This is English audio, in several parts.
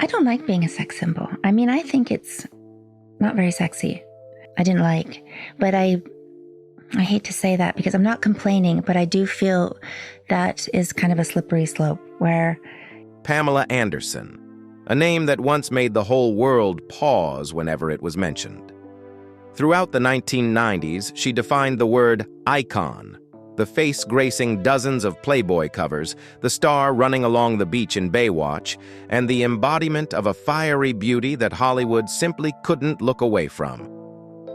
I don't like being a sex symbol. I mean, I think it's not very sexy. But I hate to say that because I'm not complaining, but I do feel that is kind of a slippery slope where... Pamela Anderson, a name that once made the whole world pause whenever it was mentioned. Throughout the 1990s, she defined the word icon, the face gracing dozens of Playboy covers, the star running along the beach in Baywatch, and the embodiment of a fiery beauty that Hollywood simply couldn't look away from.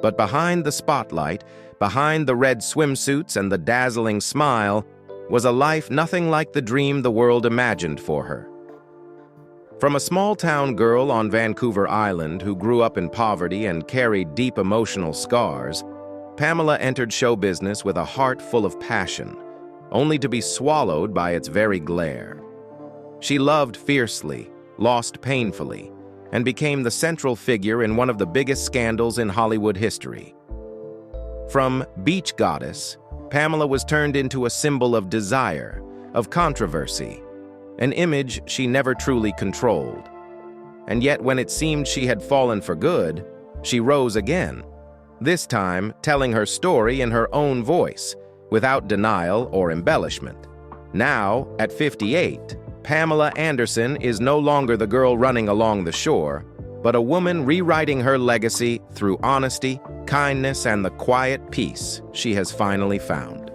But behind the spotlight, behind the red swimsuits and the dazzling smile, was a life nothing like the dream the world imagined for her. From a small-town girl on Vancouver Island who grew up in poverty and carried deep emotional scars, Pamela entered show business with a heart full of passion, only to be swallowed by its very glare. She loved fiercely, lost painfully, and became the central figure in one of the biggest scandals in Hollywood history. From beach goddess, Pamela was turned into a symbol of desire, of controversy, an image she never truly controlled. And yet when it seemed she had fallen for good, she rose again, this time telling her story in her own voice, without denial or embellishment. Now, at 58, Pamela Anderson is no longer the girl running along the shore, but a woman rewriting her legacy through honesty, kindness, and the quiet peace she has finally found.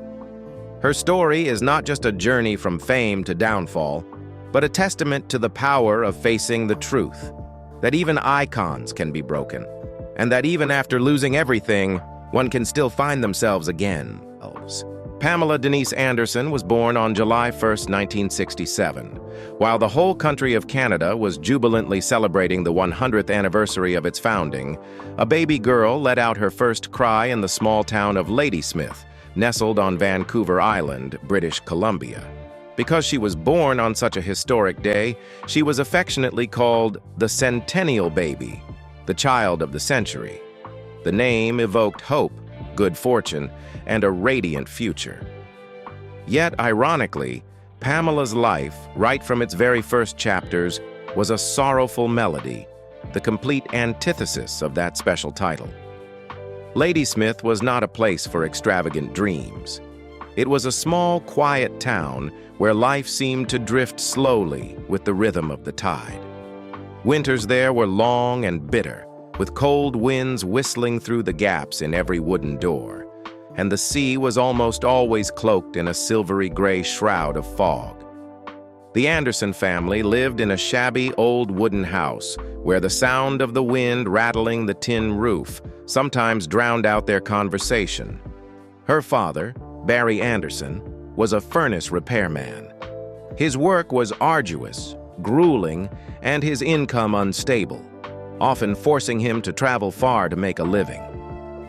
Her story is not just a journey from fame to downfall, but a testament to the power of facing the truth, that even icons can be broken, and that even after losing everything, one can still find themselves again. Pamela Denise Anderson was born on July 1, 1967. While the whole country of Canada was jubilantly celebrating the 100th anniversary of its founding, a baby girl let out her first cry in the small town of Ladysmith, nestled on Vancouver Island, British Columbia. Because she was born on such a historic day, she was affectionately called the Centennial Baby, the child of the century. The name evoked hope, good fortune, and a radiant future. Yet, ironically, Pamela's life, right from its very first chapters, was a sorrowful melody, the complete antithesis of that special title. Ladysmith was not a place for extravagant dreams. It was a small, quiet town where life seemed to drift slowly with the rhythm of the tide. Winters there were long and bitter, with cold winds whistling through the gaps in every wooden door, and the sea was almost always cloaked in a silvery gray shroud of fog. The Anderson family lived in a shabby old wooden house where the sound of the wind rattling the tin roof sometimes drowned out their conversation. Her father, Barry Anderson, was a furnace repairman. His work was arduous, grueling, and his income unstable, often forcing him to travel far to make a living.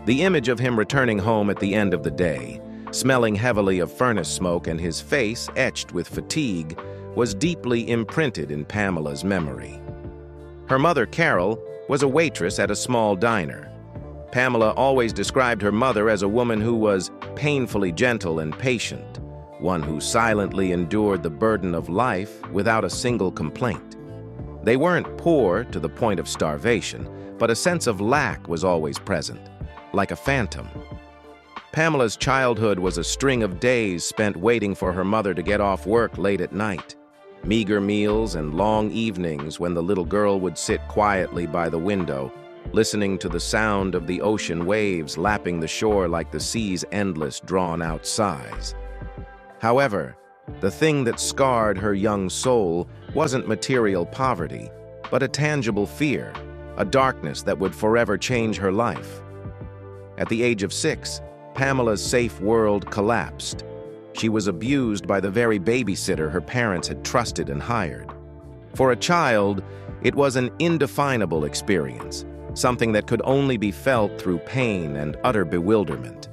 The image of him returning home at the end of the day, smelling heavily of furnace smoke and his face etched with fatigue, was deeply imprinted in Pamela's memory. Her mother, Carol, was a waitress at a small diner. Pamela always described her mother as a woman who was painfully gentle and patient, one who silently endured the burden of life without a single complaint. They weren't poor to the point of starvation, but a sense of lack was always present, like a phantom. Pamela's childhood was a string of days spent waiting for her mother to get off work late at night. Meager meals and long evenings when the little girl would sit quietly by the window, listening to the sound of the ocean waves lapping the shore like the sea's endless, drawn-out sighs. However, the thing that scarred her young soul wasn't material poverty, but a tangible fear, a darkness that would forever change her life. At the age of 6, Pamela's safe world collapsed. She was abused by the very babysitter her parents had trusted and hired. For a child, it was an indefinable experience, something that could only be felt through pain and utter bewilderment.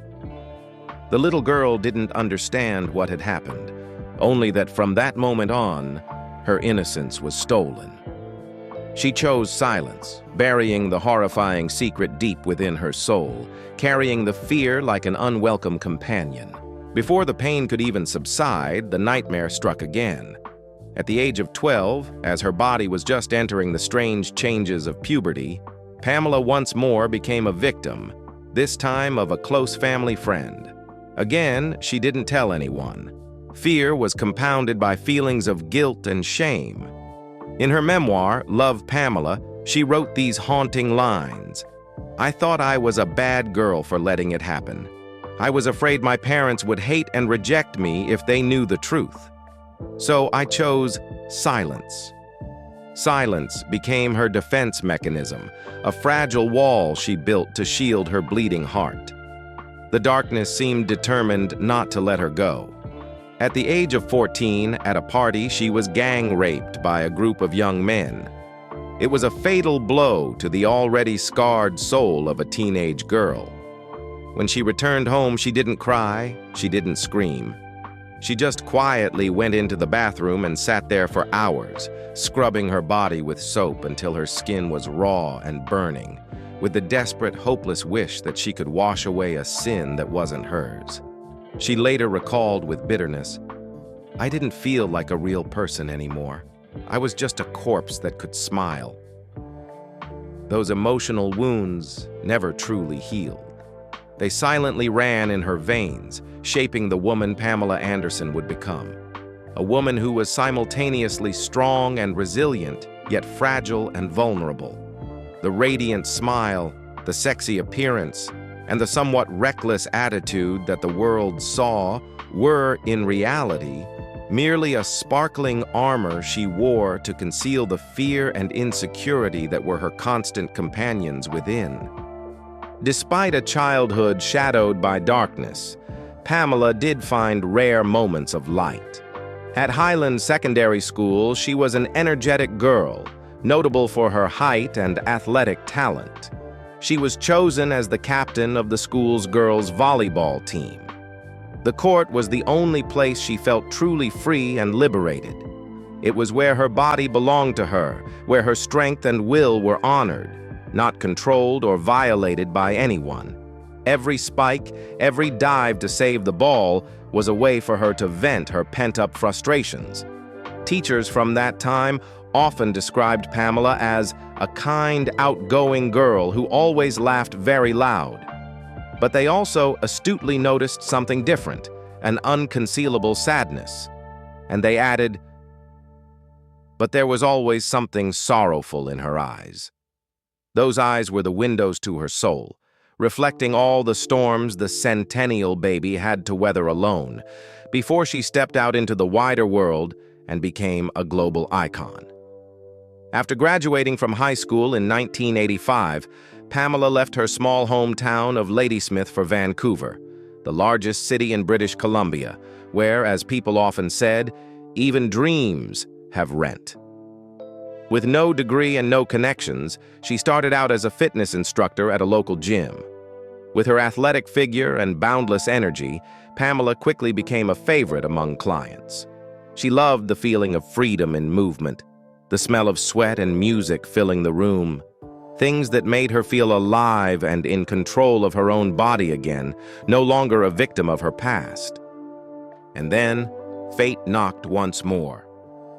The little girl didn't understand what had happened, only that from that moment on, her innocence was stolen. She chose silence, burying the horrifying secret deep within her soul, carrying the fear like an unwelcome companion. Before the pain could even subside, the nightmare struck again. At the age of 12, as her body was just entering the strange changes of puberty, Pamela once more became a victim, this time of a close family friend. Again, she didn't tell anyone. Fear was compounded by feelings of guilt and shame. In her memoir, Love, Pamela, she wrote these haunting lines. "I thought I was a bad girl for letting it happen. I was afraid my parents would hate and reject me if they knew the truth. So I chose silence." Silence became her defense mechanism, a fragile wall she built to shield her bleeding heart. The darkness seemed determined not to let her go. At the age of 14, at a party, she was gang raped by a group of young men. It was a fatal blow to the already scarred soul of a teenage girl. When she returned home, she didn't cry, she didn't scream. She just quietly went into the bathroom and sat there for hours, scrubbing her body with soap until her skin was raw and burning, with the desperate, hopeless wish that she could wash away a sin that wasn't hers. She later recalled with bitterness, "I didn't feel like a real person anymore. I was just a corpse that could smile." Those emotional wounds never truly healed. They silently ran in her veins, shaping the woman Pamela Anderson would become. A woman who was simultaneously strong and resilient, yet fragile and vulnerable. The radiant smile, the sexy appearance, and the somewhat reckless attitude that the world saw were, in reality, merely a sparkling armor she wore to conceal the fear and insecurity that were her constant companions within. Despite a childhood shadowed by darkness, Pamela did find rare moments of light. At Highland Secondary School, she was an energetic girl, notable for her height and athletic talent. She was chosen as the captain of the school's girls' volleyball team. The court was the only place she felt truly free and liberated. It was where her body belonged to her, where her strength and will were honored, not controlled or violated by anyone. Every spike, every dive to save the ball was a way for her to vent her pent-up frustrations. Teachers from that time often described Pamela as a kind, outgoing girl who always laughed very loud. But they also astutely noticed something different, an unconcealable sadness. And they added, "But there was always something sorrowful in her eyes." Those eyes were the windows to her soul, reflecting all the storms the centennial baby had to weather alone, before she stepped out into the wider world and became a global icon. After graduating from high school in 1985, Pamela left her small hometown of Ladysmith for Vancouver, the largest city in British Columbia, where, as people often said, even dreams have rent. With no degree and no connections, she started out as a fitness instructor at a local gym. With her athletic figure and boundless energy, Pamela quickly became a favorite among clients. She loved the feeling of freedom in movement, the smell of sweat and music filling the room, things that made her feel alive and in control of her own body again, no longer a victim of her past. And then, fate knocked once more,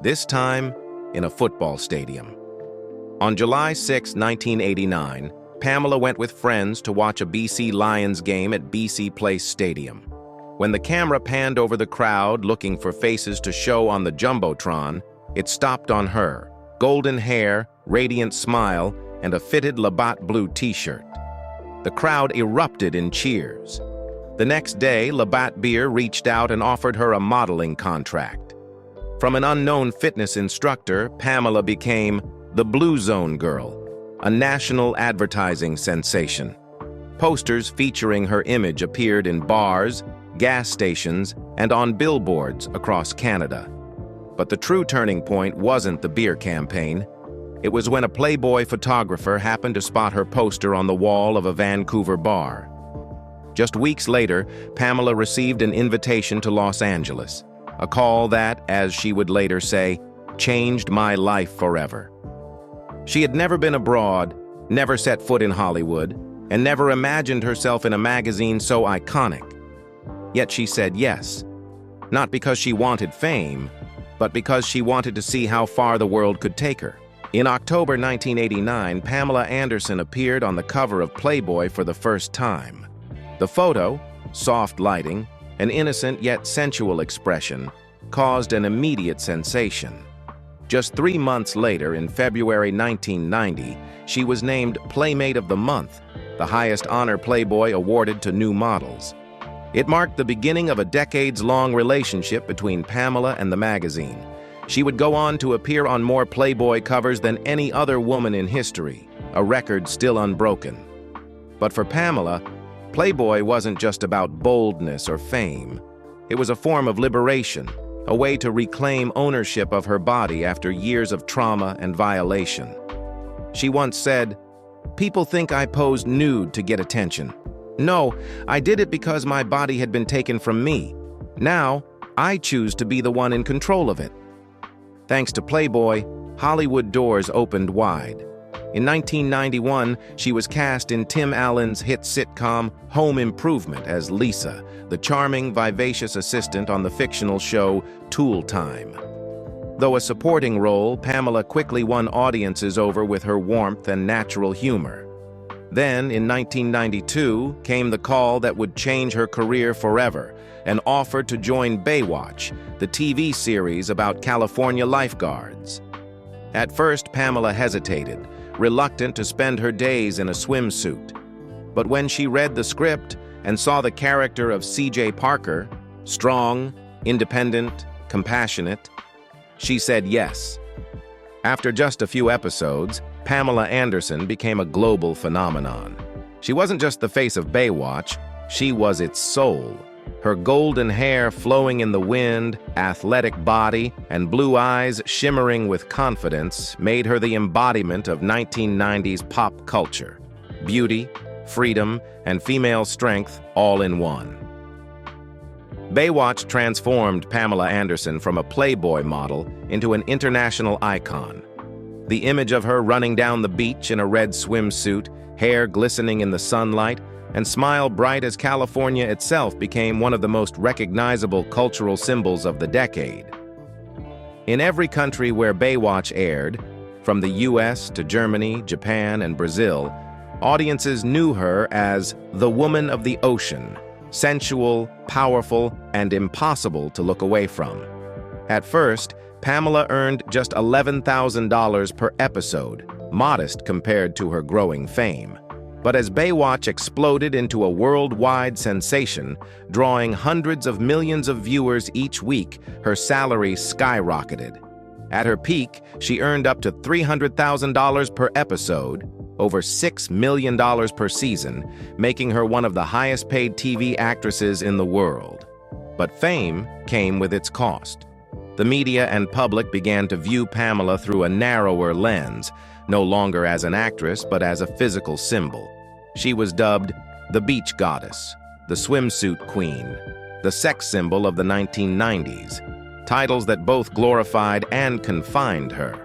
this time in a football stadium. On July 6, 1989, Pamela went with friends to watch a BC Lions game at BC Place Stadium. When the camera panned over the crowd looking for faces to show on the Jumbotron, it stopped on her, golden hair, radiant smile, and a fitted Labatt blue t-shirt. The crowd erupted in cheers. The next day, Labatt Beer reached out and offered her a modeling contract. From an unknown fitness instructor, Pamela became the Blue Zone Girl, a national advertising sensation. Posters featuring her image appeared in bars, gas stations, and on billboards across Canada. But the true turning point wasn't the beer campaign. It was when a Playboy photographer happened to spot her poster on the wall of a Vancouver bar. Just weeks later, Pamela received an invitation to Los Angeles, a call that, as she would later say, changed my life forever. She had never been abroad, never set foot in Hollywood, and never imagined herself in a magazine so iconic. Yet she said yes, not because she wanted fame, but because she wanted to see how far the world could take her. In October 1989, Pamela Anderson appeared on the cover of Playboy for the first time. The photo, soft lighting, an innocent yet sensual expression, caused an immediate sensation. Just 3 months later, in February 1990, she was named Playmate of the Month, the highest honor Playboy awarded to new models. It marked the beginning of a decades-long relationship between Pamela and the magazine. She would go on to appear on more Playboy covers than any other woman in history, a record still unbroken. But for Pamela, Playboy wasn't just about boldness or fame. It was a form of liberation, a way to reclaim ownership of her body after years of trauma and violation. She once said, "People think I posed nude to get attention. No, I did it because my body had been taken from me. Now, I choose to be the one in control of it." Thanks to Playboy, Hollywood doors opened wide. In 1991, she was cast in Tim Allen's hit sitcom Home Improvement as Lisa, the charming, vivacious assistant on the fictional show Tool Time. Though a supporting role, Pamela quickly won audiences over with her warmth and natural humor. Then, in 1992, came the call that would change her career forever, an offer to join Baywatch, the TV series about California lifeguards. At first, Pamela hesitated, reluctant to spend her days in a swimsuit. But when she read the script and saw the character of CJ Parker, strong, independent, compassionate, she said yes. After just a few episodes, Pamela Anderson became a global phenomenon. She wasn't just the face of Baywatch, she was its soul. Her golden hair flowing in the wind, athletic body, and blue eyes shimmering with confidence made her the embodiment of 1990s pop culture. Beauty, freedom, and female strength all in one. Baywatch transformed Pamela Anderson from a Playboy model into an international icon. The image of her running down the beach in a red swimsuit, hair glistening in the sunlight, and smile bright as California itself became one of the most recognizable cultural symbols of the decade. In every country where Baywatch aired, from the US to Germany, Japan, and Brazil, audiences knew her as the woman of the ocean, sensual, powerful, and impossible to look away from. At first, Pamela earned just $11,000 per episode, modest compared to her growing fame. But as Baywatch exploded into a worldwide sensation, drawing hundreds of millions of viewers each week, her salary skyrocketed. At her peak, she earned up to $300,000 per episode, over $6 million per season, making her one of the highest-paid TV actresses in the world. But fame came with its cost. The media and public began to view Pamela through a narrower lens, no longer as an actress, but as a physical symbol. She was dubbed the beach goddess, the swimsuit queen, the sex symbol of the 1990s, titles that both glorified and confined her.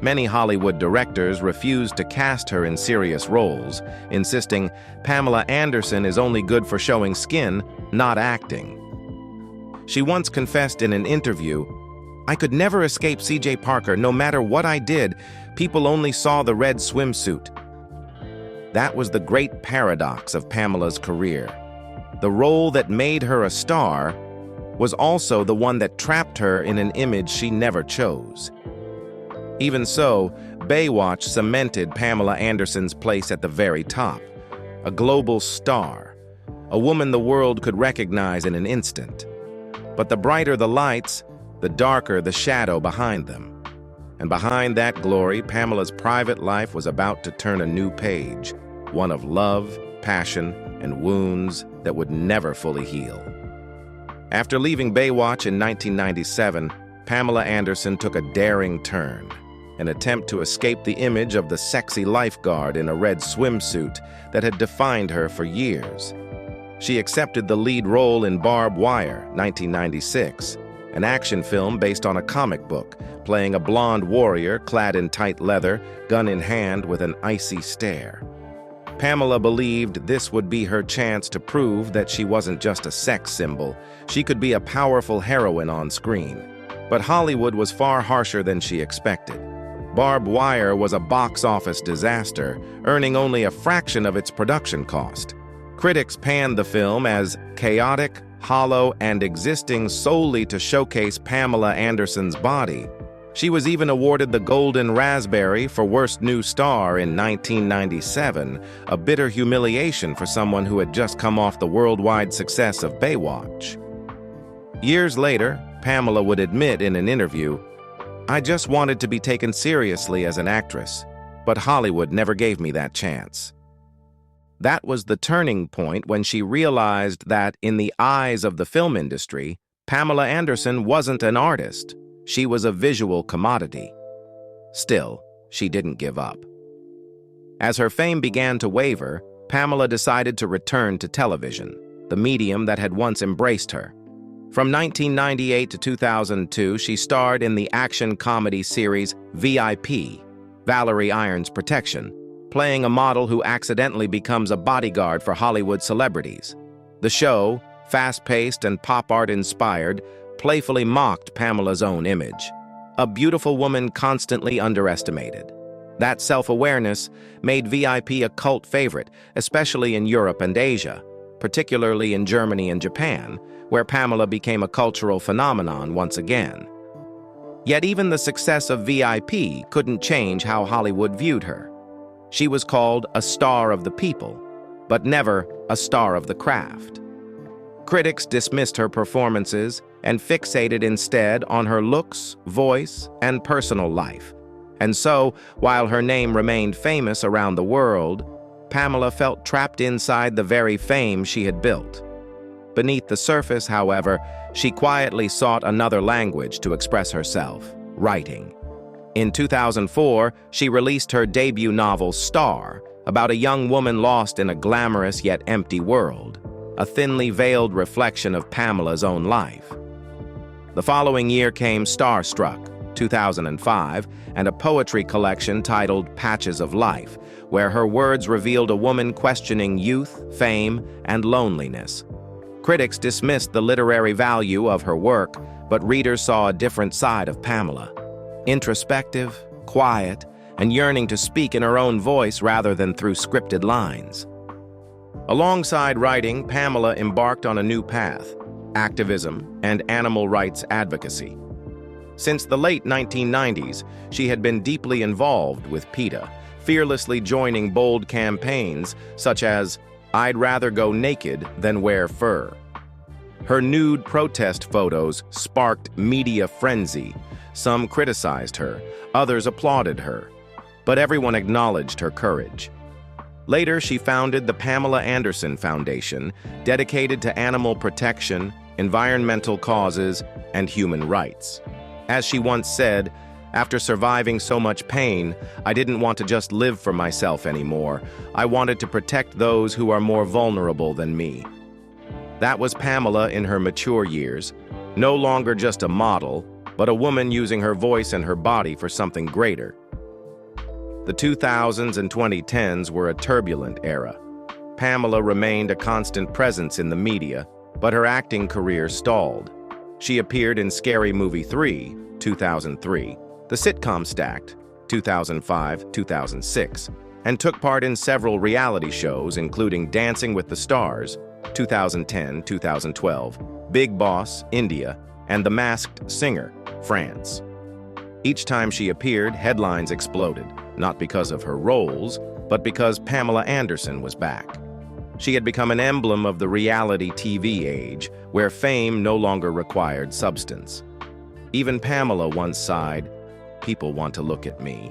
Many Hollywood directors refused to cast her in serious roles, insisting Pamela Anderson is only good for showing skin, not acting. She once confessed in an interview, "I could never escape CJ Parker. No matter what I did, people only saw the red swimsuit." That was the great paradox of Pamela's career. The role that made her a star was also the one that trapped her in an image she never chose. Even so, Baywatch cemented Pamela Anderson's place at the very top, a global star, a woman the world could recognize in an instant. But the brighter the lights, the darker the shadow behind them. And behind that glory, Pamela's private life was about to turn a new page, one of love, passion, and wounds that would never fully heal. After leaving Baywatch in 1997, Pamela Anderson took a daring turn, an attempt to escape the image of the sexy lifeguard in a red swimsuit that had defined her for years. She accepted the lead role in Barbed Wire, 1996, an action film based on a comic book, playing a blonde warrior clad in tight leather, gun in hand with an icy stare. Pamela believed this would be her chance to prove that she wasn't just a sex symbol, she could be a powerful heroine on screen. But Hollywood was far harsher than she expected. Barbed Wire was a box office disaster, earning only a fraction of its production cost. Critics panned the film as chaotic, hollow, and existing solely to showcase Pamela Anderson's body. She was even awarded the Golden Raspberry for Worst New Star in 1997, a bitter humiliation for someone who had just come off the worldwide success of Baywatch. Years later, Pamela would admit in an interview, "I just wanted to be taken seriously as an actress, but Hollywood never gave me that chance." That was the turning point when she realized that, in the eyes of the film industry, Pamela Anderson wasn't an artist. She was a visual commodity. Still, she didn't give up. As her fame began to waver, Pamela decided to return to television, the medium that had once embraced her. From 1998 to 2002, she starred in the action comedy series VIP, Valerie Irons Protection, playing a model who accidentally becomes a bodyguard for Hollywood celebrities. The show, fast-paced and pop art-inspired, playfully mocked Pamela's own image, a beautiful woman constantly underestimated. That self-awareness made VIP a cult favorite, especially in Europe and Asia, particularly in Germany and Japan, where Pamela became a cultural phenomenon once again. Yet even the success of VIP couldn't change how Hollywood viewed her. She was called a star of the people, but never a star of the craft. Critics dismissed her performances and fixated instead on her looks, voice, and personal life. And so, while her name remained famous around the world, Pamela felt trapped inside the very fame she had built. Beneath the surface, however, she quietly sought another language to express herself: writing. In 2004, she released her debut novel, Star, about a young woman lost in a glamorous yet empty world, a thinly veiled reflection of Pamela's own life. The following year came Starstruck, 2005, and a poetry collection titled Patches of Life, where her words revealed a woman questioning youth, fame, and loneliness. Critics dismissed the literary value of her work, but readers saw a different side of Pamela: introspective, quiet, and yearning to speak in her own voice rather than through scripted lines. Alongside writing, Pamela embarked on a new path: activism and animal rights advocacy. Since the late 1990s, she had been deeply involved with PETA, fearlessly joining bold campaigns such as "I'd rather go naked than wear fur." Her nude protest photos sparked media frenzy. Some criticized her, others applauded her, but everyone acknowledged her courage. Later, she founded the Pamela Anderson Foundation, dedicated to animal protection, environmental causes, and human rights. As she once said, "After surviving so much pain, I didn't want to just live for myself anymore. I wanted to protect those who are more vulnerable than me." That was Pamela in her mature years, no longer just a model, but a woman using her voice and her body for something greater. The 2000s and 2010s were a turbulent era. Pamela remained a constant presence in the media, but her acting career stalled. She appeared in Scary Movie 3, 2003, the sitcom Stacked, 2005-2006, and took part in several reality shows including Dancing with the Stars, 2010-2012, Big Boss, India, and The Masked Singer, France. Each time she appeared, headlines exploded, not because of her roles, but because Pamela Anderson was back. She had become an emblem of the reality TV age, where fame no longer required substance. Even Pamela once sighed, "People want to look at me,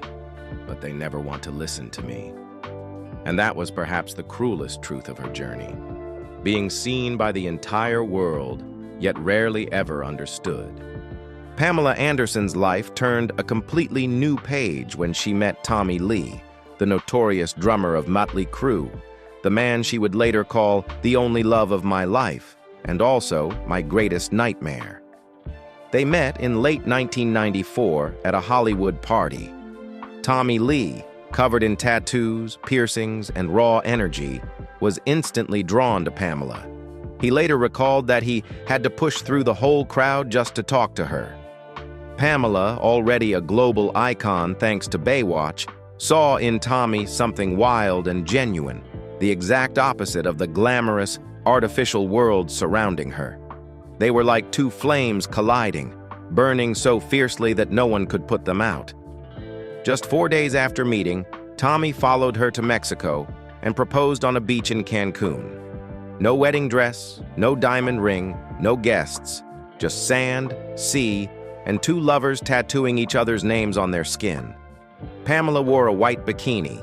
but they never want to listen to me." And that was perhaps the cruelest truth of her journey: being seen by the entire world, yet rarely ever understood. Pamela Anderson's life turned a completely new page when she met Tommy Lee, the notorious drummer of Mötley Crüe, the man she would later call the only love of my life, and also my greatest nightmare. They met in late 1994 at a Hollywood party. Tommy Lee, covered in tattoos, piercings, and raw energy, was instantly drawn to Pamela. He later recalled that he had to push through the whole crowd just to talk to her. Pamela, already a global icon thanks to Baywatch, saw in Tommy something wild and genuine, the exact opposite of the glamorous, artificial world surrounding her. They were like two flames colliding, burning so fiercely that no one could put them out. Just 4 days after meeting, Tommy followed her to Mexico and proposed on a beach in Cancun. No wedding dress, no diamond ring, no guests, just sand, sea, and two lovers tattooing each other's names on their skin. Pamela wore a white bikini.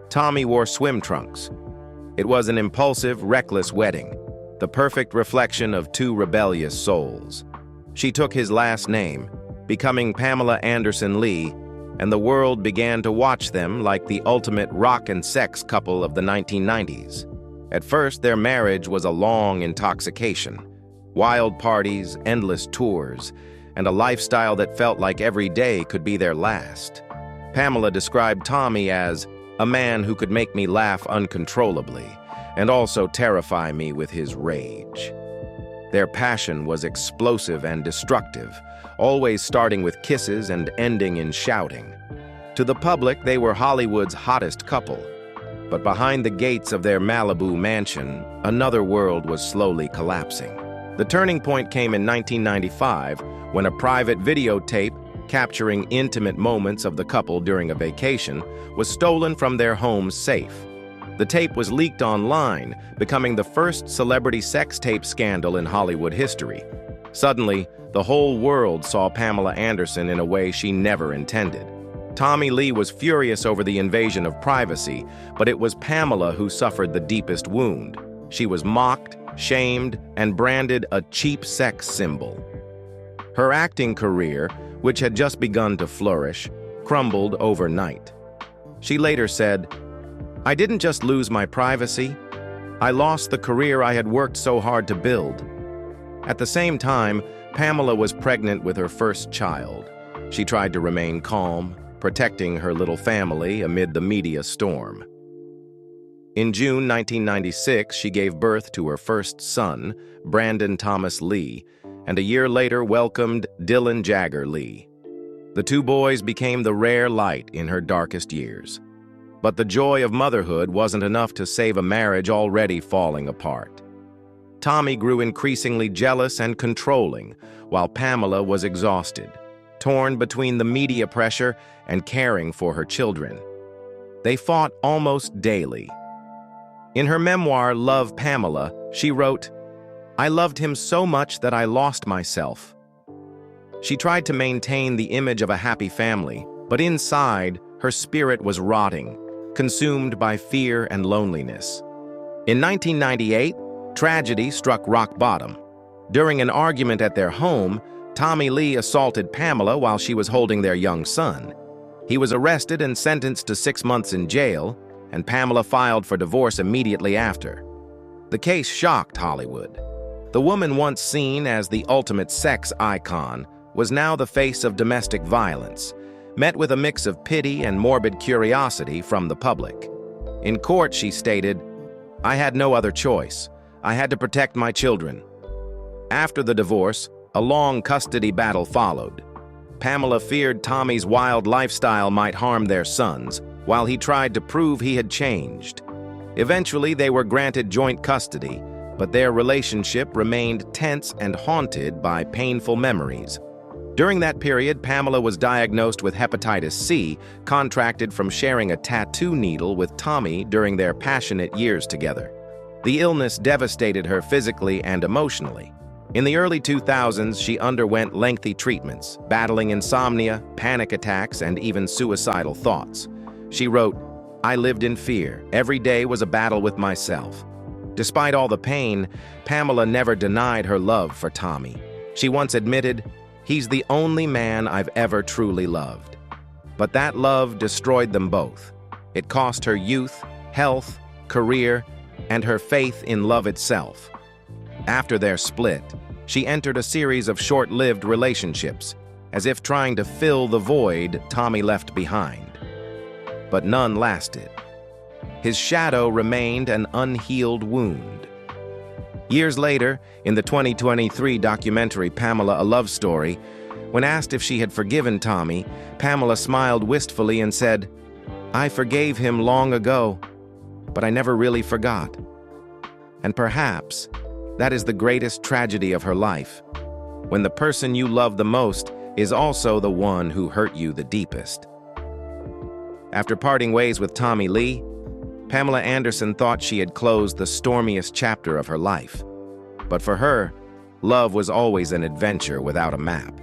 Tommy wore swim trunks. It was an impulsive, reckless wedding, the perfect reflection of two rebellious souls. She took his last name, becoming Pamela Anderson Lee, and the world began to watch them like the ultimate rock and sex couple of the 1990s. At first, their marriage was a long intoxication, wild parties, endless tours, and a lifestyle that felt like every day could be their last. Pamela described Tommy as a man who could make me laugh uncontrollably and also terrify me with his rage. Their passion was explosive and destructive, always starting with kisses and ending in shouting. To the public, they were Hollywood's hottest couple. But behind the gates of their Malibu mansion, another world was slowly collapsing. The turning point came in 1995 when a private videotape capturing intimate moments of the couple during a vacation was stolen from their home's safe. The tape was leaked online, becoming the first celebrity sex tape scandal in Hollywood history. Suddenly, the whole world saw Pamela Anderson in a way she never intended. Tommy Lee was furious over the invasion of privacy, but it was Pamela who suffered the deepest wound. She was mocked, shamed, and branded a cheap sex symbol. Her acting career, which had just begun to flourish, crumbled overnight. She later said, "I didn't just lose my privacy, I lost the career I had worked so hard to build." At the same time, Pamela was pregnant with her first child. She tried to remain calm, protecting her little family amid the media storm. In June 1996, she gave birth to her first son, Brandon Thomas Lee, and a year later welcomed Dylan Jagger Lee. The two boys became the rare light in her darkest years. But the joy of motherhood wasn't enough to save a marriage already falling apart. Tommy grew increasingly jealous and controlling, while Pamela was exhausted, torn between the media pressure and caring for her children. They fought almost daily. In her memoir, Love, Pamela, she wrote, "I loved him so much that I lost myself." She tried to maintain the image of a happy family, but inside, her spirit was rotting, consumed by fear and loneliness. In 1998, tragedy struck rock bottom. During an argument at their home, Tommy Lee assaulted Pamela while she was holding their young son. He was arrested and sentenced to 6 months in jail, and Pamela filed for divorce immediately after. The case shocked Hollywood. The woman once seen as the ultimate sex icon was now the face of domestic violence, met with a mix of pity and morbid curiosity from the public. In court, she stated, "I had no other choice. I had to protect my children." After the divorce, a long custody battle followed. Pamela feared Tommy's wild lifestyle might harm their sons, while he tried to prove he had changed. Eventually, they were granted joint custody, but their relationship remained tense and haunted by painful memories. During that period, Pamela was diagnosed with hepatitis C, contracted from sharing a tattoo needle with Tommy during their passionate years together. The illness devastated her physically and emotionally. In the early 2000s, she underwent lengthy treatments, battling insomnia, panic attacks, and even suicidal thoughts. She wrote, "I lived in fear. Every day was a battle with myself." Despite all the pain, Pamela never denied her love for Tommy. She once admitted, "He's the only man I've ever truly loved." But that love destroyed them both. It cost her youth, health, career, and her faith in love itself. After their split, she entered a series of short-lived relationships, as if trying to fill the void Tommy left behind. But none lasted. His shadow remained an unhealed wound. Years later, in the 2023 documentary Pamela: A Love Story, When asked if she had forgiven Tommy, Pamela smiled wistfully and said, "I forgave him long ago, but I never really forgot." And perhaps that is the greatest tragedy of her life, when the person you love the most is also the one who hurt you the deepest. After parting ways with Tommy Lee, Pamela Anderson thought she had closed the stormiest chapter of her life. But for her, love was always an adventure without a map.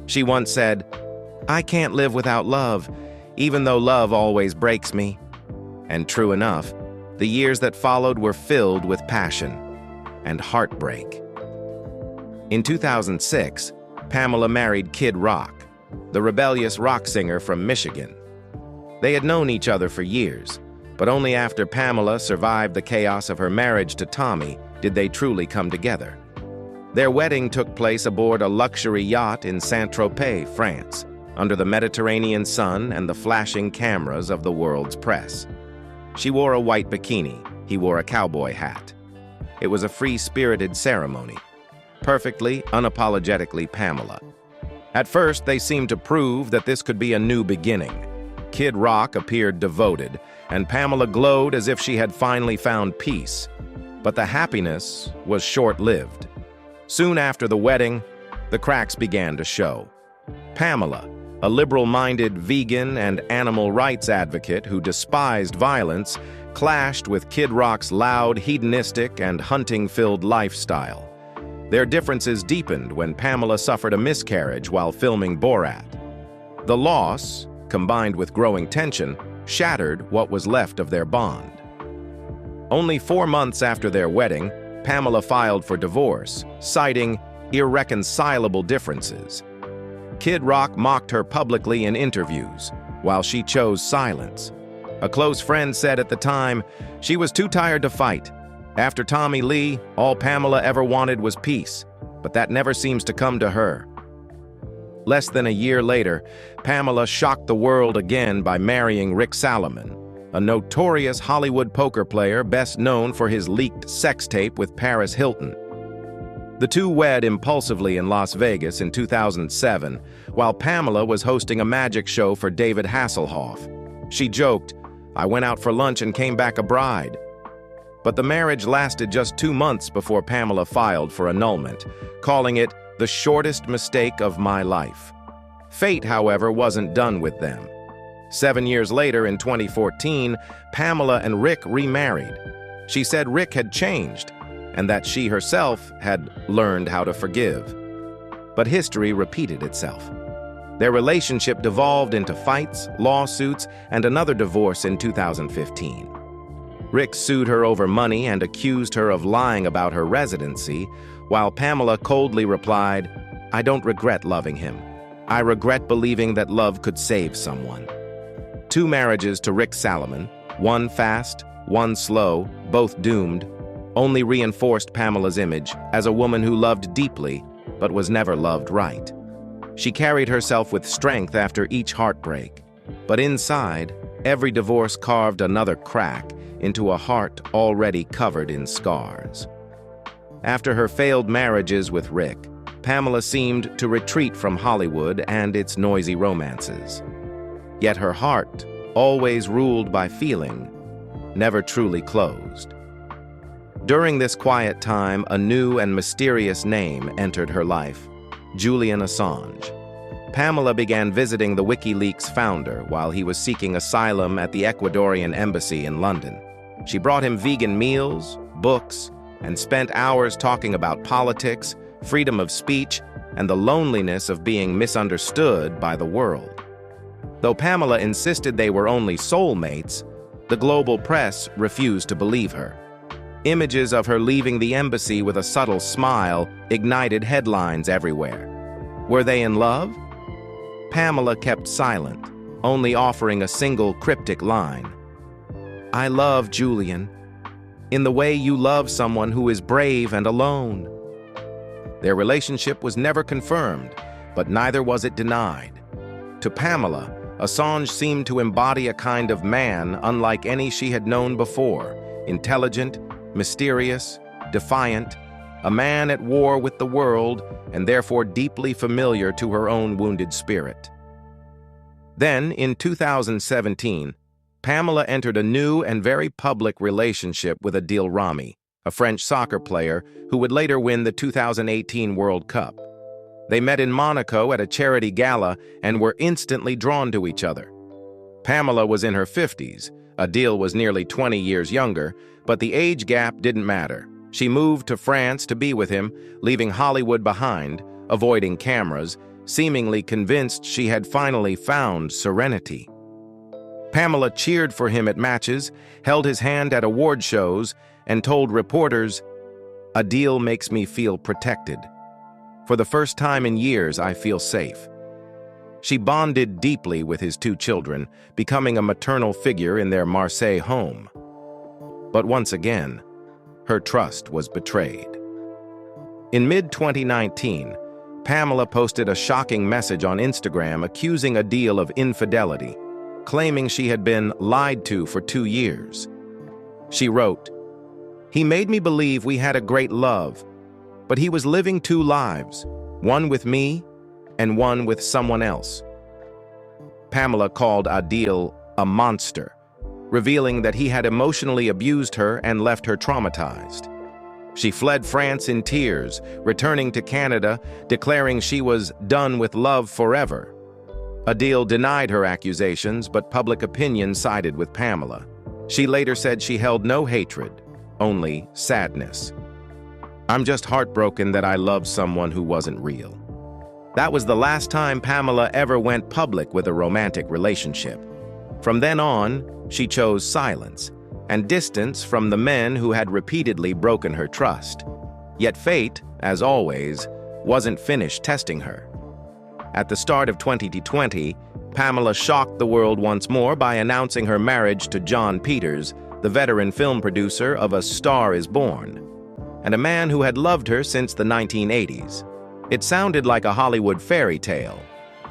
She once said, "I can't live without love, even though love always breaks me." And true enough, the years that followed were filled with passion and heartbreak. In 2006, Pamela married Kid Rock, the rebellious rock singer from Michigan. They had known each other for years, but only after Pamela survived the chaos of her marriage to Tommy did they truly come together. Their wedding took place aboard a luxury yacht in Saint-Tropez, France, under the Mediterranean sun and the flashing cameras of the world's press. She wore a white bikini, he wore a cowboy hat. It was a free-spirited ceremony, perfectly, unapologetically Pamela. At first, they seemed to prove that this could be a new beginning. Kid Rock appeared devoted, and Pamela glowed as if she had finally found peace. But the happiness was short-lived. Soon after the wedding, the cracks began to show. Pamela, a liberal-minded vegan and animal rights advocate who despised violence, clashed with Kid Rock's loud, hedonistic, and hunting-filled lifestyle. Their differences deepened when Pamela suffered a miscarriage while filming Borat. The loss, combined with growing tension, shattered what was left of their bond. Only 4 months after their wedding, Pamela filed for divorce, citing irreconcilable differences. Kid Rock mocked her publicly in interviews, while she chose silence. A close friend said at the time, she was too tired to fight. After Tommy Lee, all Pamela ever wanted was peace, but that never seems to come to her. Less than a year later, Pamela shocked the world again by marrying Rick Salomon, a notorious Hollywood poker player best known for his leaked sex tape with Paris Hilton. The two wed impulsively in Las Vegas in 2007, while Pamela was hosting a magic show for David Hasselhoff. She joked, "I went out for lunch and came back a bride." But the marriage lasted just 2 months before Pamela filed for annulment, calling it the shortest mistake of my life. Fate, however, wasn't done with them. 7 years later, in 2014, Pamela and Rick remarried. She said Rick had changed, and that she herself had learned how to forgive. But history repeated itself. Their relationship devolved into fights, lawsuits, and another divorce in 2015. Rick sued her over money and accused her of lying about her residency, while Pamela coldly replied, "I don't regret loving him. I regret believing that love could save someone." 2 marriages to Rick Salomon, one fast, one slow, both doomed, only reinforced Pamela's image as a woman who loved deeply but was never loved right. She carried herself with strength after each heartbreak, but inside, every divorce carved another crack into a heart already covered in scars. After her failed marriages with Rick, Pamela seemed to retreat from Hollywood and its noisy romances. Yet her heart, always ruled by feeling, never truly closed. During this quiet time, a new and mysterious name entered her life: Julian Assange. Pamela began visiting the WikiLeaks founder while he was seeking asylum at the Ecuadorian embassy in London. She brought him vegan meals, books, and spent hours talking about politics, freedom of speech, and the loneliness of being misunderstood by the world. Though Pamela insisted they were only soulmates, the global press refused to believe her. Images of her leaving the embassy with a subtle smile ignited headlines everywhere. Were they in love? Pamela kept silent, only offering a single cryptic line: "I love Julian, in the way you love someone who is brave and alone." Their relationship was never confirmed, but neither was it denied. To Pamela, Assange seemed to embody a kind of man unlike any she had known before: intelligent, mysterious, defiant, a man at war with the world and therefore deeply familiar to her own wounded spirit. Then, in 2017, Pamela entered a new and very public relationship with Adil Rami, a French soccer player who would later win the 2018 World Cup. They met in Monaco at a charity gala and were instantly drawn to each other. Pamela was in her 50s, Adil was nearly 20 years younger, but the age gap didn't matter. She moved to France to be with him, leaving Hollywood behind, avoiding cameras, seemingly convinced she had finally found serenity. Pamela cheered for him at matches, held his hand at award shows, and told reporters, "Adil makes me feel protected. For the first time in years, I feel safe." She bonded deeply with his two children, becoming a maternal figure in their Marseille home. But once again, her trust was betrayed. In mid-2019, Pamela posted a shocking message on Instagram accusing Adil of infidelity, claiming she had been lied to for 2 years. She wrote, "He made me believe we had a great love, but he was living 2 lives, one with me and one with someone else." Pamela called Adil a monster, revealing that he had emotionally abused her and left her traumatized. She fled France in tears, returning to Canada, declaring she was done with love forever. Adil denied her accusations, but public opinion sided with Pamela. She later said she held no hatred, only sadness. "I'm just heartbroken that I loved someone who wasn't real." That was the last time Pamela ever went public with a romantic relationship. From then on, she chose silence and distance from the men who had repeatedly broken her trust. Yet fate, as always, wasn't finished testing her. At the start of 2020, Pamela shocked the world once more by announcing her marriage to Jon Peters, the veteran film producer of A Star is Born, and a man who had loved her since the 1980s. It sounded like a Hollywood fairy tale.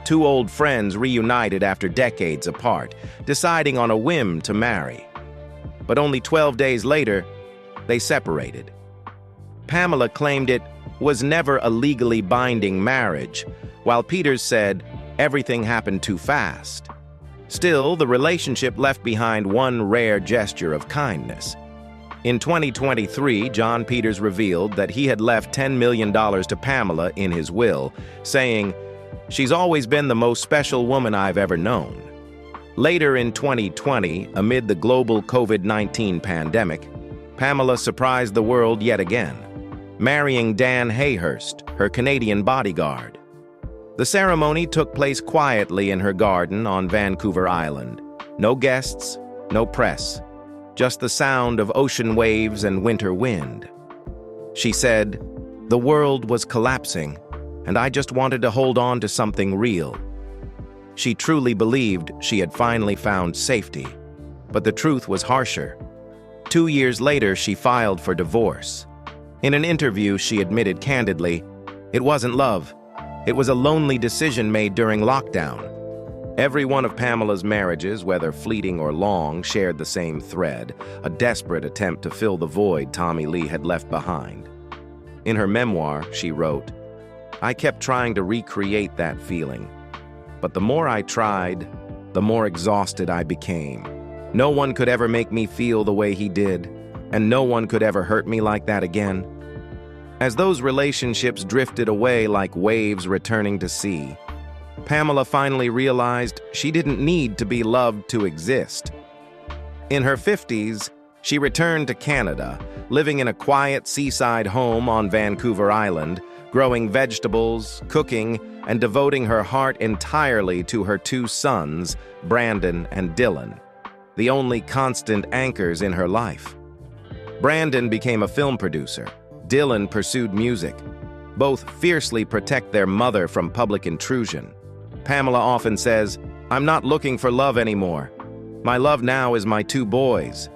2 old friends reunited after decades apart, deciding on a whim to marry. But only 12 days later, they separated. Pamela claimed it was never a legally binding marriage, while Peters said everything happened too fast. Still, the relationship left behind one rare gesture of kindness. In 2023, Jon Peters revealed that he had left $10 million to Pamela in his will, saying, "She's always been the most special woman I've ever known." Later in 2020, amid the global COVID-19 pandemic, Pamela surprised the world yet again, marrying Dan Hayhurst, her Canadian bodyguard. The ceremony took place quietly in her garden on Vancouver Island. No guests, no press, just the sound of ocean waves and winter wind. She said, "The world was collapsing, and I just wanted to hold on to something real." She truly believed she had finally found safety, but the truth was harsher. 2 years later, she filed for divorce. In an interview, she admitted candidly, "It wasn't love. It was a lonely decision made during lockdown." Every one of Pamela's marriages, whether fleeting or long, shared the same thread, a desperate attempt to fill the void Tommy Lee had left behind. In her memoir, she wrote, "I kept trying to recreate that feeling. But the more I tried, the more exhausted I became. No one could ever make me feel the way he did, and no one could ever hurt me like that again." As those relationships drifted away like waves returning to sea, Pamela finally realized she didn't need to be loved to exist. In her 50s, she returned to Canada, living in a quiet seaside home on Vancouver Island, growing vegetables, cooking, and devoting her heart entirely to her 2 sons, Brandon and Dylan, the only constant anchors in her life. Brandon became a film producer. Dylan pursued music. Both fiercely protect their mother from public intrusion. Pamela often says, "I'm not looking for love anymore. My love now is my 2 boys."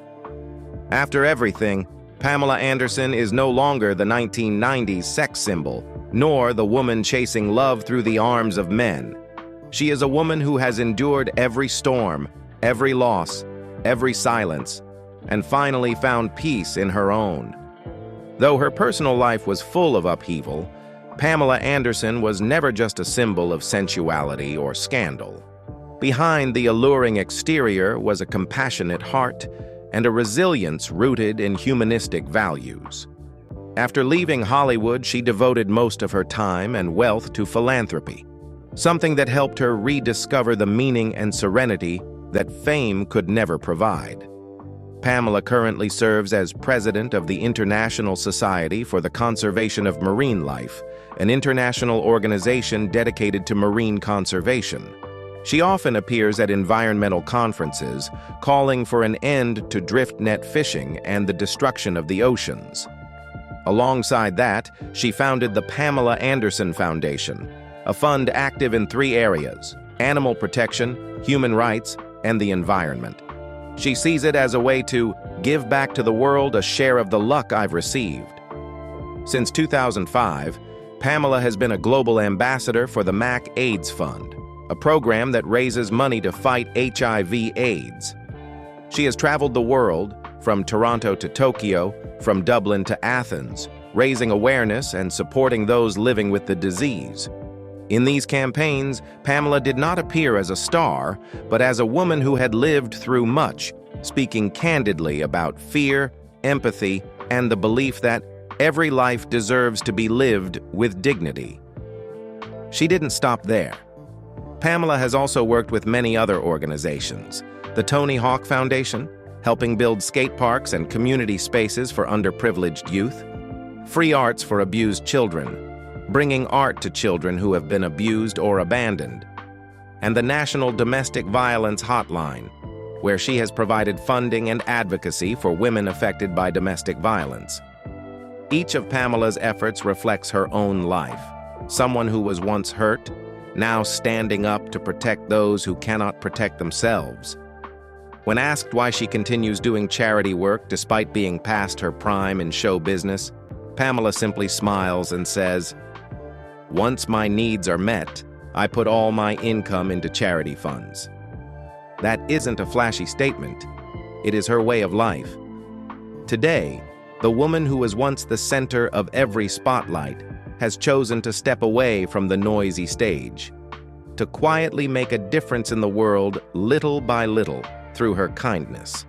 After everything, Pamela Anderson is no longer the 1990s sex symbol, nor the woman chasing love through the arms of men. She is a woman who has endured every storm, every loss, every silence, and finally found peace in her own. Though her personal life was full of upheaval, Pamela Anderson was never just a symbol of sensuality or scandal. Behind the alluring exterior was a compassionate heart and a resilience rooted in humanistic values. After leaving Hollywood, she devoted most of her time and wealth to philanthropy, something that helped her rediscover the meaning and serenity that fame could never provide. Pamela currently serves as president of the International Society for the Conservation of Marine Life, an international organization dedicated to marine conservation. She often appears at environmental conferences, calling for an end to drift net fishing and the destruction of the oceans. Alongside that, she founded the Pamela Anderson Foundation, a fund active in 3 areas: animal protection, human rights, and the environment. She sees it as a way to give back to the world a share of the luck I've received. Since 2005, Pamela has been a global ambassador for the MAC AIDS Fund, a program that raises money to fight HIV/AIDS. She has traveled the world, from Toronto to Tokyo, from Dublin to Athens, raising awareness and supporting those living with the disease. In these campaigns, Pamela did not appear as a star, but as a woman who had lived through much, speaking candidly about fear, empathy, and the belief that every life deserves to be lived with dignity. She didn't stop there. Pamela has also worked with many other organizations: the Tony Hawk Foundation, helping build skate parks and community spaces for underprivileged youth; Free Arts for Abused Children, bringing art to children who have been abused or abandoned; and the National Domestic Violence Hotline, where she has provided funding and advocacy for women affected by domestic violence. Each of Pamela's efforts reflects her own life: someone who was once hurt, now standing up to protect those who cannot protect themselves. When asked why she continues doing charity work despite being past her prime in show business, Pamela simply smiles and says, "Once my needs are met, I put all my income into charity funds." That isn't a flashy statement. It is her way of life. Today, the woman who was once the center of every spotlight has chosen to step away from the noisy stage, to quietly make a difference in the world little by little through her kindness.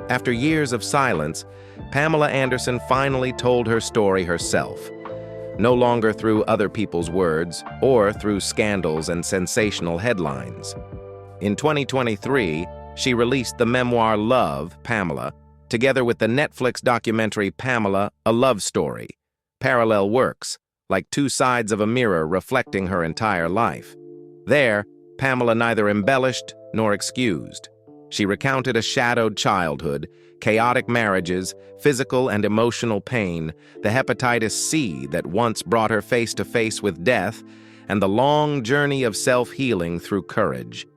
After years of silence, Pamela Anderson finally told her story herself, no longer through other people's words or through scandals and sensational headlines. In 2023, she released the memoir Love, Pamela, together with the Netflix documentary Pamela, A Love Story, parallel works, like 2 sides of a mirror reflecting her entire life. There, Pamela neither embellished nor excused. She recounted a shadowed childhood, chaotic marriages, physical and emotional pain, the hepatitis C that once brought her face to face with death, and the long journey of self-healing through courage.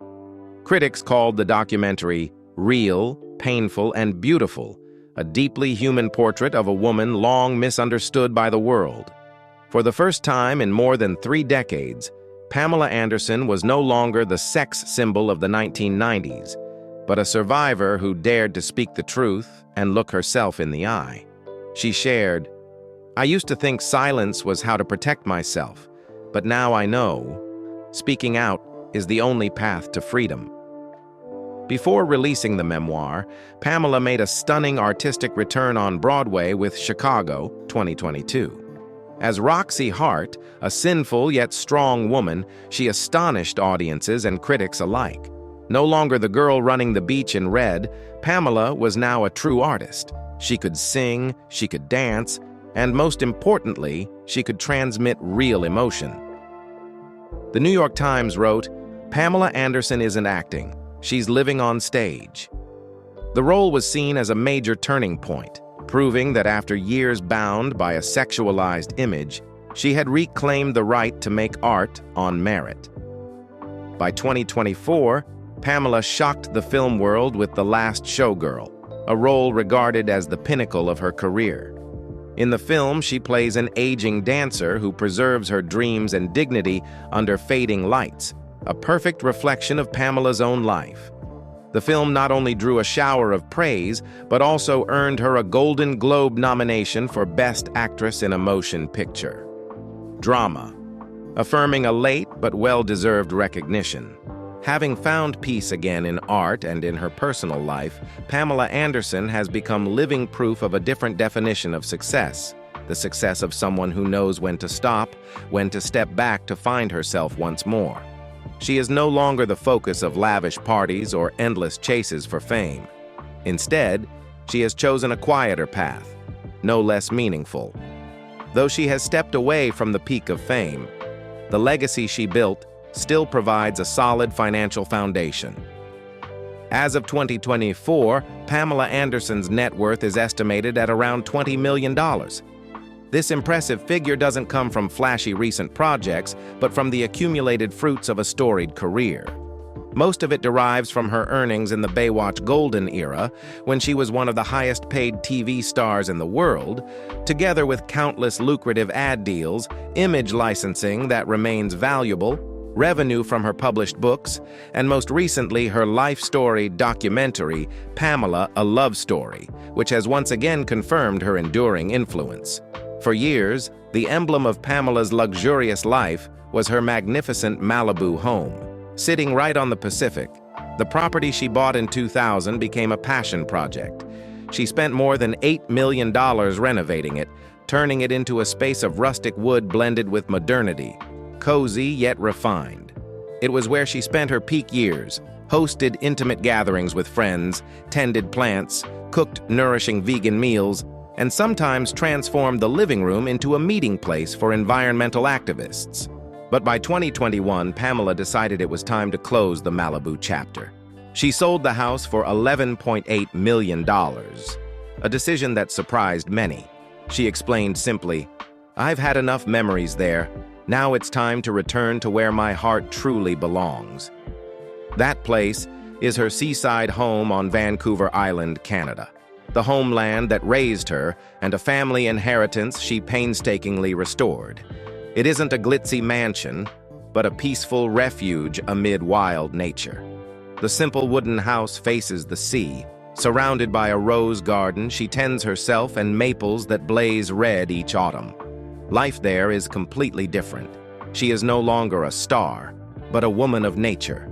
Critics called the documentary real, painful, and beautiful, a deeply human portrait of a woman long misunderstood by the world. For the first time in more than 3 decades, Pamela Anderson was no longer the sex symbol of the 1990s, but a survivor who dared to speak the truth and look herself in the eye. She shared, "I used to think silence was how to protect myself, but now I know speaking out is the only path to freedom." Before releasing the memoir, Pamela made a stunning artistic return on Broadway with Chicago, 2022. As Roxy Hart, a sinful yet strong woman, she astonished audiences and critics alike. No longer the girl running the beach in red, Pamela was now a true artist. She could sing, she could dance, and most importantly, she could transmit real emotion. The New York Times wrote, "Pamela Anderson isn't acting. She's living on stage." The role was seen as a major turning point, proving that after years bound by a sexualized image, she had reclaimed the right to make art on merit. By 2024, Pamela shocked the film world with The Last Showgirl, a role regarded as the pinnacle of her career. In the film, she plays an aging dancer who preserves her dreams and dignity under fading lights, a perfect reflection of Pamela's own life. The film not only drew a shower of praise, but also earned her a Golden Globe nomination for Best Actress in a Motion Picture. Drama, affirming a late but well-deserved recognition. Having found peace again in art and in her personal life, Pamela Anderson has become living proof of a different definition of success, the success of someone who knows when to stop, when to step back to find herself once more. She is no longer the focus of lavish parties or endless chases for fame. Instead, she has chosen a quieter path, no less meaningful. Though she has stepped away from the peak of fame, the legacy she built still provides a solid financial foundation. As of 2024, Pamela Anderson's net worth is estimated at around $20 million. This impressive figure doesn't come from flashy recent projects, but from the accumulated fruits of a storied career. Most of it derives from her earnings in the Baywatch Golden era, when she was one of the highest-paid TV stars in the world, together with countless lucrative ad deals, image licensing that remains valuable, revenue from her published books, and most recently her life story documentary, Pamela, A Love Story, which has once again confirmed her enduring influence. For years, the emblem of Pamela's luxurious life was her magnificent Malibu home. Sitting right on the Pacific, the property she bought in 2000 became a passion project. She spent more than $8 million renovating it, turning it into a space of rustic wood blended with modernity, cozy yet refined. It was where she spent her peak years, hosted intimate gatherings with friends, tended plants, cooked nourishing vegan meals, and sometimes transformed the living room into a meeting place for environmental activists. But by 2021, Pamela decided it was time to close the Malibu chapter. She sold the house for $11.8 million, a decision that surprised many. She explained simply, "I've had enough memories there. Now it's time to return to where my heart truly belongs." That place is her seaside home on Vancouver Island, Canada, the homeland that raised her and a family inheritance she painstakingly restored. It isn't a glitzy mansion, but a peaceful refuge amid wild nature. The simple wooden house faces the sea. Surrounded by a rose garden, she tends herself and maples that blaze red each autumn. Life there is completely different. She is no longer a star, but a woman of nature.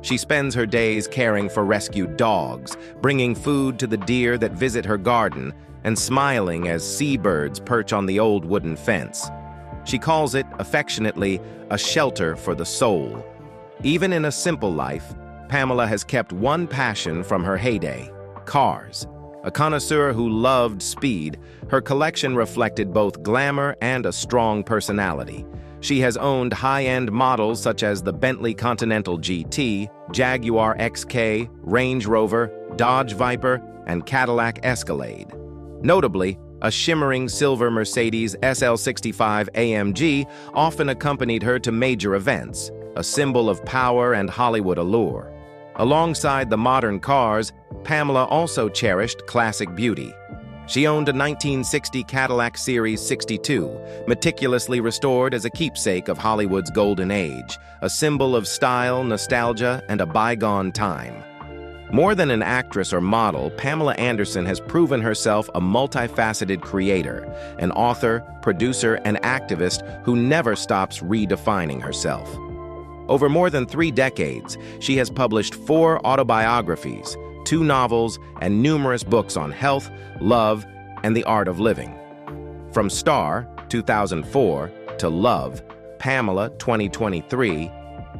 She spends her days caring for rescued dogs, bringing food to the deer that visit her garden, and smiling as seabirds perch on the old wooden fence. She calls it, affectionately, a shelter for the soul. Even in a simple life, Pamela has kept one passion from her heyday: cars. A connoisseur who loved speed, her collection reflected both glamour and a strong personality. She has owned high-end models such as the Bentley Continental GT, Jaguar XK, Range Rover, Dodge Viper, and Cadillac Escalade. Notably, a shimmering silver Mercedes SL65 AMG often accompanied her to major events, a symbol of power and Hollywood allure. Alongside the modern cars, Pamela also cherished classic beauty. She owned a 1960 Cadillac Series 62, meticulously restored as a keepsake of Hollywood's golden age, a symbol of style, nostalgia, and a bygone time. More than an actress or model, Pamela Anderson has proven herself a multifaceted creator, an author, producer, and activist who never stops redefining herself. Over more than 3 decades, she has published 4 autobiographies, 2 novels, and numerous books on health, love, and the art of living. From Star, 2004, to Love, Pamela, 2023,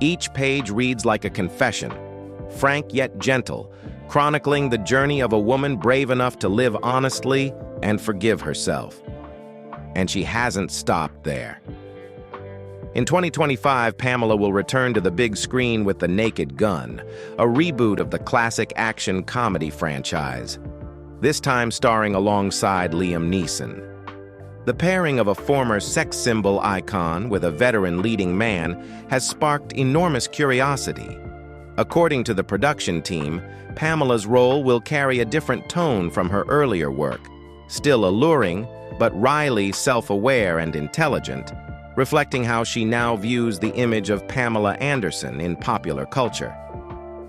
each page reads like a confession, frank yet gentle, chronicling the journey of a woman brave enough to live honestly and forgive herself. And she hasn't stopped there. In 2025, Pamela will return to the big screen with The Naked Gun, a reboot of the classic action comedy franchise, this time starring alongside Liam Neeson. The pairing of a former sex symbol icon with a veteran leading man has sparked enormous curiosity. According to the production team, Pamela's role will carry a different tone from her earlier work, still alluring, but wryly self-aware and intelligent, reflecting how she now views the image of Pamela Anderson in popular culture.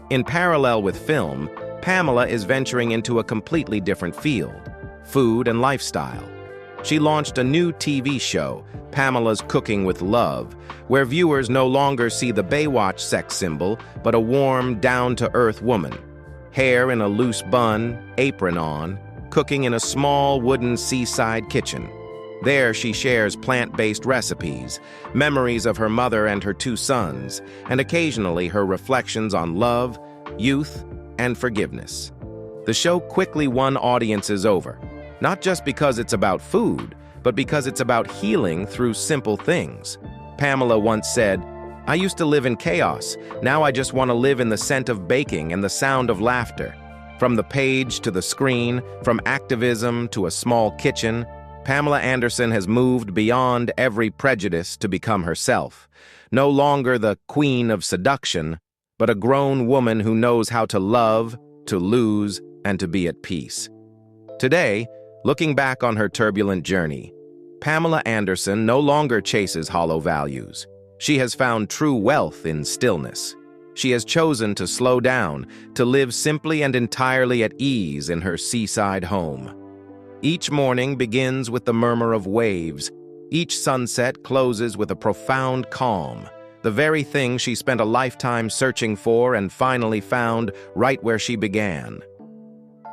In parallel with film, Pamela is venturing into a completely different field: food and lifestyle. She launched a new TV show, Pamela's Cooking with Love, where viewers no longer see the Baywatch sex symbol, but a warm, down-to-earth woman. Hair in a loose bun, apron on, cooking in a small wooden seaside kitchen. There she shares plant-based recipes, memories of her mother and her two sons, and occasionally her reflections on love, youth, and forgiveness. The show quickly won audiences over, not just because it's about food, but because it's about healing through simple things. Pamela once said, "I used to live in chaos. Now I just want to live in the scent of baking and the sound of laughter." From the page to the screen, from activism to a small kitchen, Pamela Anderson has moved beyond every prejudice to become herself. No longer the queen of seduction, but a grown woman who knows how to love, to lose, and to be at peace. Today, looking back on her turbulent journey, Pamela Anderson no longer chases hollow values. She has found true wealth in stillness. She has chosen to slow down, to live simply and entirely at ease in her seaside home. Each morning begins with the murmur of waves. Each sunset closes with a profound calm, the very thing she spent a lifetime searching for and finally found right where she began.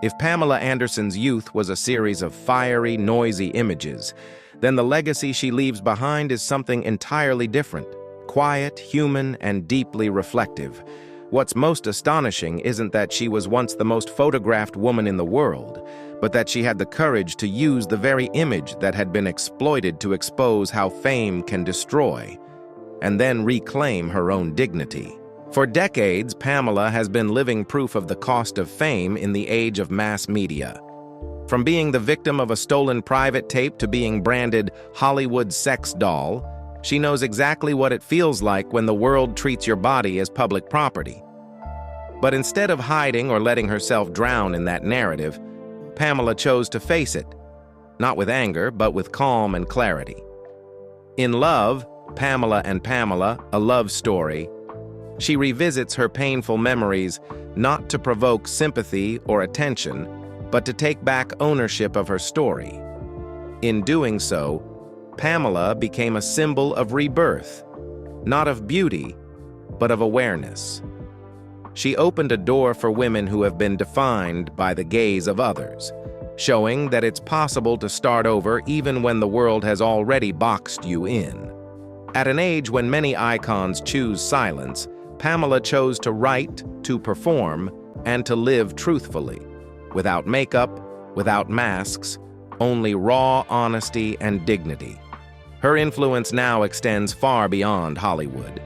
If Pamela Anderson's youth was a series of fiery, noisy images, then the legacy she leaves behind is something entirely different: quiet, human, and deeply reflective. What's most astonishing isn't that she was once the most photographed woman in the world, but that she had the courage to use the very image that had been exploited to expose how fame can destroy, and then reclaim her own dignity. For decades, Pamela has been living proof of the cost of fame in the age of mass media. From being the victim of a stolen private tape to being branded Hollywood sex doll, she knows exactly what it feels like when the world treats your body as public property. But instead of hiding or letting herself drown in that narrative, Pamela chose to face it, not with anger, but with calm and clarity. In Love, Pamela and Pamela, a love story, she revisits her painful memories not to provoke sympathy or attention, but to take back ownership of her story. In doing so, Pamela became a symbol of rebirth, not of beauty, but of awareness. She opened a door for women who have been defined by the gaze of others, showing that it's possible to start over even when the world has already boxed you in. At an age when many icons choose silence, Pamela chose to write, to perform, and to live truthfully, without makeup, without masks, only raw honesty and dignity. Her influence now extends far beyond Hollywood.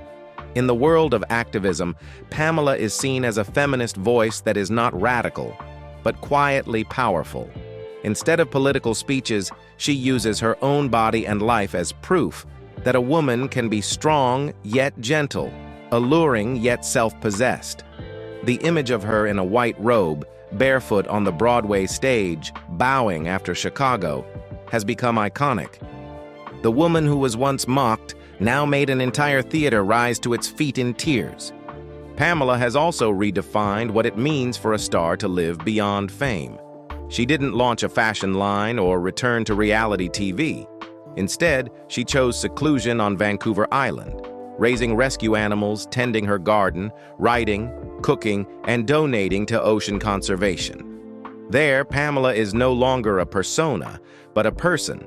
In the world of activism, Pamela is seen as a feminist voice that is not radical, but quietly powerful. Instead of political speeches, she uses her own body and life as proof that a woman can be strong yet gentle, alluring yet self-possessed. The image of her in a white robe, barefoot on the Broadway stage, bowing after Chicago, has become iconic. The woman who was once mocked now made an entire theater rise to its feet in tears. Pamela has also redefined what it means for a star to live beyond fame. She didn't launch a fashion line or return to reality TV. Instead, she chose seclusion on Vancouver Island, raising rescue animals, tending her garden, writing, cooking, and donating to ocean conservation. There, Pamela is no longer a persona, but a person.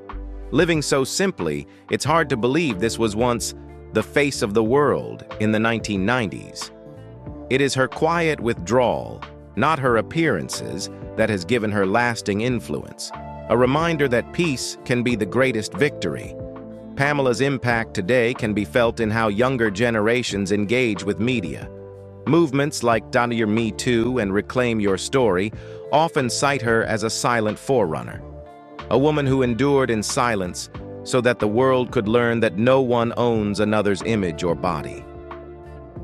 Living so simply, it's hard to believe this was once the face of the world in the 1990s. It is her quiet withdrawal, not her appearances, that has given her lasting influence. A reminder that peace can be the greatest victory. Pamela's impact today can be felt in how younger generations engage with media. Movements like Me Too and Reclaim Your Story often cite her as a silent forerunner, a woman who endured in silence so that the world could learn that no one owns another's image or body.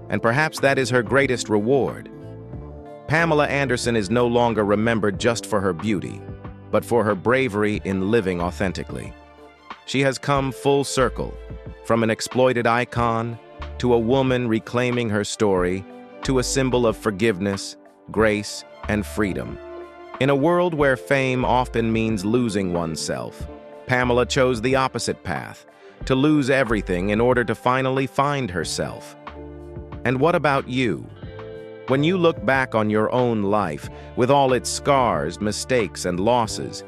And perhaps that is her greatest reward. Pamela Anderson is no longer remembered just for her beauty, but for her bravery in living authentically. She has come full circle, from an exploited icon to a woman reclaiming her story to a symbol of forgiveness, grace, and freedom. In a world where fame often means losing oneself, Pamela chose the opposite path, to lose everything in order to finally find herself. And what about you? When you look back on your own life, with all its scars, mistakes, and losses,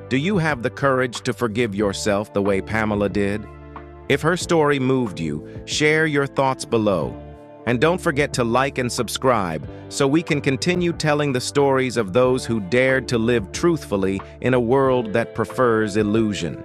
do you have the courage to forgive yourself the way Pamela did? If her story moved you, share your thoughts below. And don't forget to like and subscribe so we can continue telling the stories of those who dared to live truthfully in a world that prefers illusion.